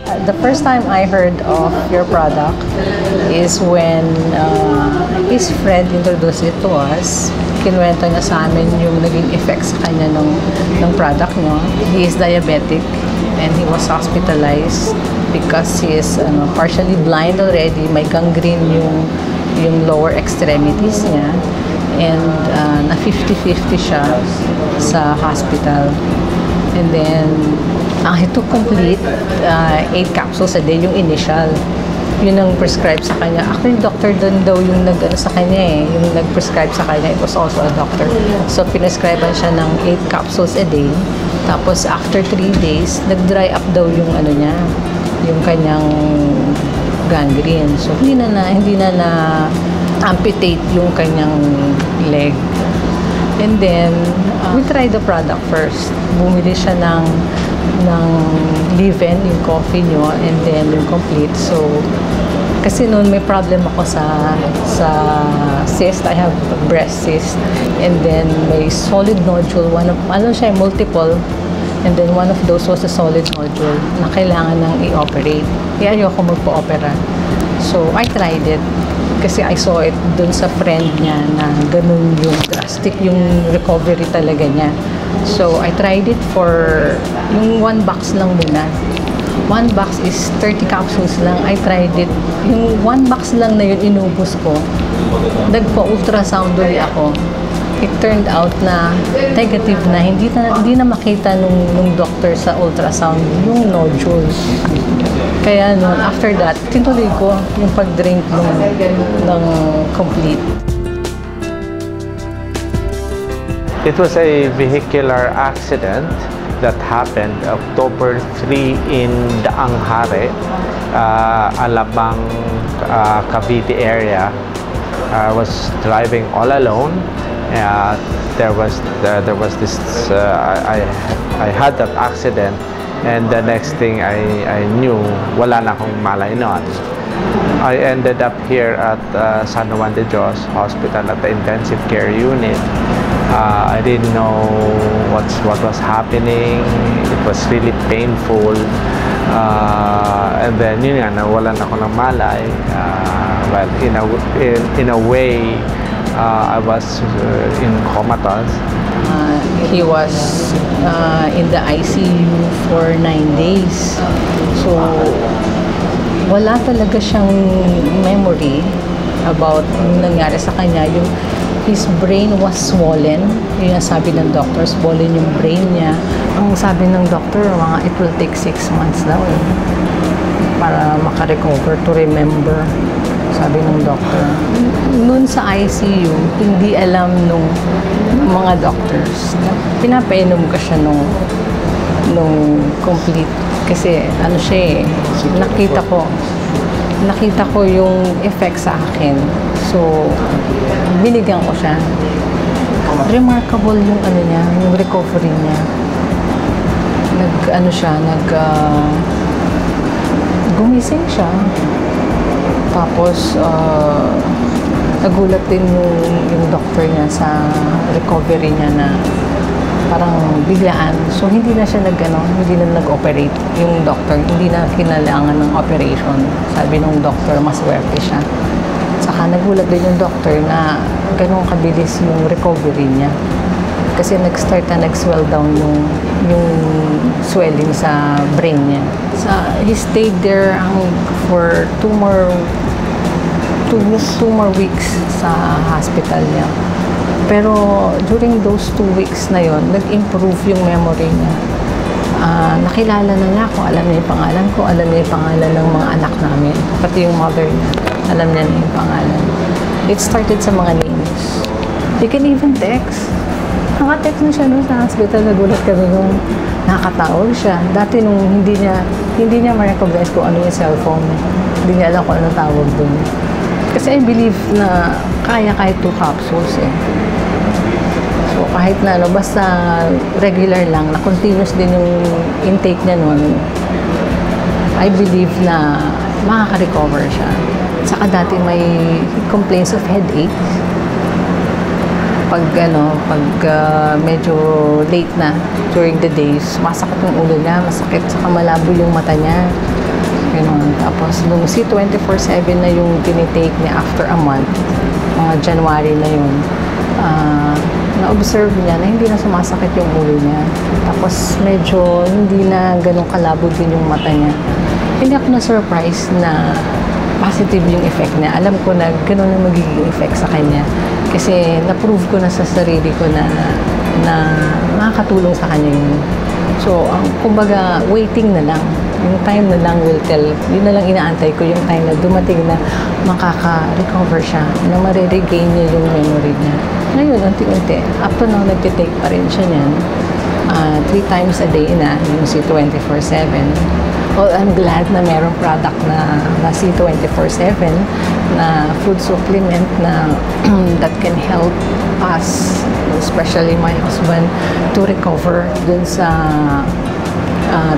The first time I heard of your product is when his friend introduced it to us. Kinuwento niya sa amin yung naging effects sa kanya ng product nyo. He is diabetic and he was hospitalized because he is partially blind already. May gangrene yung lower extremities niya. And na 50-50 siya sa hospital. And then, he took complete 8 capsules a day, yung initial. Yun ang prescribe sa kanya. Actually, doctor doon daw yung sa kanya eh. Yung nag-prescribe sa kanya, it was also a doctor. So, pinescribean siya ng 8 capsules a day. Tapos, after 3 days, nag-dry up daw yung niya, yung kanyang gangrene. So, hindi na amputate yung kanyang leg. And then, we tried the product first. Bumili siya ng leave-in, yung coffee nyo, and then yung complete. So, kasi noon may problem ako sa cyst. I have breast cyst. And then, may solid nodule. Siya, multiple. And then, one of those was a solid nodule na kailangan nang i-operate. Kaya ayoko magpa-opera. So, I tried it. Kasi I saw it dun sa friend niya na ganun yung drastic yung recovery talaga niya. So, I tried it for yung 1 box lang muna. 1 box is 30 capsules lang. I tried it. Yung 1 box lang na yun, inubos ko. Nagpa-ultrasound ulit ako. It turned out na negative na. Hindi na makita nung doctor sa ultrasound yung nodules. Kaya noon, after that, tinuloy ko yung pag-drink ng complete. It was a vehicular accident that happened October 3 in Daanghare, Alabang, Cavite area. I was driving all alone. There was this. I had that accident. And the next thing I knew, wala na akong malay noon. I ended up here at San Juan de Dios Hospital at the intensive care unit. I didn't know what was happening. It was really painful. And then yun nga, nawalan ako ng malay. Well, in a way, I was in comatose. He was in the ICU for 9 days. So, wala talaga siyang memory about yung nangyari sa kanya. His brain was swollen. Yun ang sabi ng doctor, swollen yung brain niya. Ang sabi ng doctor, it will take 6 months daw para makarecover, to remember. Sabi ng doctor. Noon sa ICU, hindi alam nung mga doctors. Pinapainom ka siya nung complete. Kasi siya nakita ko yung effect sa akin. So, binigyan ko siya. Remarkable yung niya, yung recovery niya. Gumising siya. Tapos, nagulat din yung doctor niya sa recovery niya na parang biglaan. So, hindi na siya hindi na nag-operate yung doctor. Hindi na kinailangan ng operation. Sabi ng doctor, maswerte siya. Saka nagulat din yung doctor na ganun kabilis yung recovery niya. Kasi nag-swell down yung swelling sa brain niya. He stayed there for 2 more weeks sa hospital niya. Pero during those 2 weeks na yon, nag-improve yung memory niya. Nakilala na niya ako, alam niya yung pangalan ko, alam niya yung pangalan ng mga anak namin, pati yung mother niya, alam niya na yung pangalan. It started sa mga names. He can even text. Naka-text na siya sa hospital, nagulat kami nung nakakatawag siya. Dati nung hindi niya ma-recognize kung ano yung cellphone. Hindi niya alam kung ano tawag dun. Kasi I believe na kaya kahit 2 capsules eh. So kahit na basta regular lang, na continuous din yung intake niya nun, I believe na makaka-recover siya. Saka dati may complaints of headache. Pag medyo late na during the days, masakit yung ulo niya, masakit, saka malabo yung mata niya. malaki noon. Tapos, nung C24/7 na yung tinitake niya after a month, mga January na yun, na-observe niya na hindi na sumasakit yung ulo niya. Tapos, medyo hindi na ganun kalabo din yung mata niya. Hindi ako na-surprise na positive yung effect niya. Alam ko na ganun ang magiging effect sa kanya. Kasi na-prove ko na sa sarili ko na makakatulong sa kanya yun. So, kumbaga, waiting na lang. Yung time na lang will tell. Yun na lang inaantay ko, yung time na dumating na makaka-recover siya, na mariregain niya yung memory niya. Ngayon, unti-unti, up to now, nagtitake pa rin siya niyan. 3 times a day na, yung C24/7. Well, I'm glad na merong product na C24/7 na food supplement na that can help us, especially my husband, to recover dun sa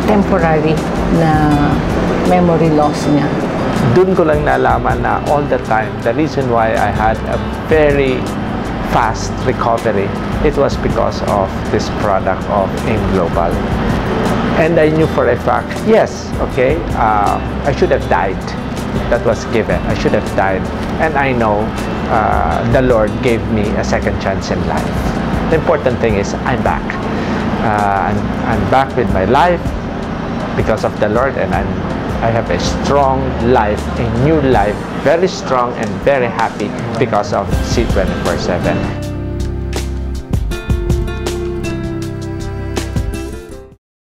temporary na memory loss niya. Doon ko lang nalaman na all the time, the reason why I had a very fast recovery, it was because of this product of AIM Global. And I knew for a fact, yes, okay, I should have died. That was given. I should have died. And I know the Lord gave me a second chance in life. The important thing is I'm back. I'm back with my life because of the Lord, and I have a strong life, a new life, very strong and very happy because of C24/7.